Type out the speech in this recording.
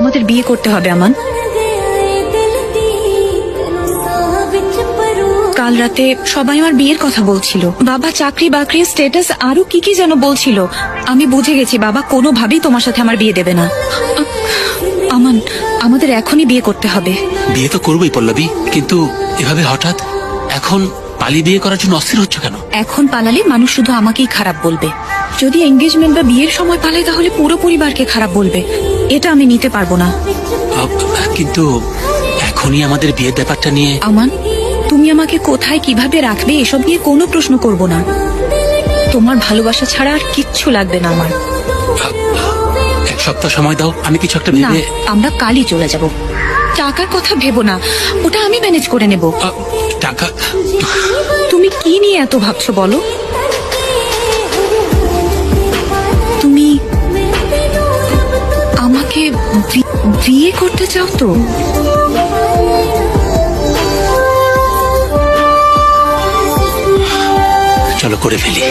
আমাদের বিয়ে করতে হবে আমান। কাল রাতে সবাই আমার বিয়ের কথা বলছিল, বাবা চাকরি বাকরি স্ট্যাটাস আরো কি কি যেন বলছিল। আমি বুঝে গেছি বাবা কোনোভাবেই তোমার সাথে আমার বিয়ে দেবে না। আমান, আমাদের এখনই বিয়ে করতে হবে। বিয়ে তো করবোই পল্লবী, কিন্তু এভাবে হঠাৎ এখন পালিয়ে বিয়ে করার জন্য অস্থির হচ্ছে কেন? এখন পালালে মানুষ শুধু আমাকেই খারাপ বলবে। যদি এঙ্গেজমেন্ট বা বিয়ের সময় পালাই তাহলে পুরো পরিবারকে খারাপ বলবে। এটা আমি নিতে পারবো না। কিন্তু এখনই আমাদের বিয়ের ব্যাপারটা নিয়ে। আমান, তুমি আমাকে কোথায় কিভাবে রাখবে এসব নিয়ে কোনো প্রশ্ন করব না। তোমার ভালোবাসা ছাড়া আর কিচ্ছু লাগবে না আমার। এক সপ্তাহ সময় দাও, আমি কিছু একটা না, ভেবে। আমরা কালই চলে যাব। টাকার কথা ভেবো না, ওটা আমি ম্যানেজ করে নেব। টাকা? তুমি কি নিয়ে এত ভাবছো বলো? তুমি আমাকে বিয়ে করতে চাও তো? চলো করে ফেলি।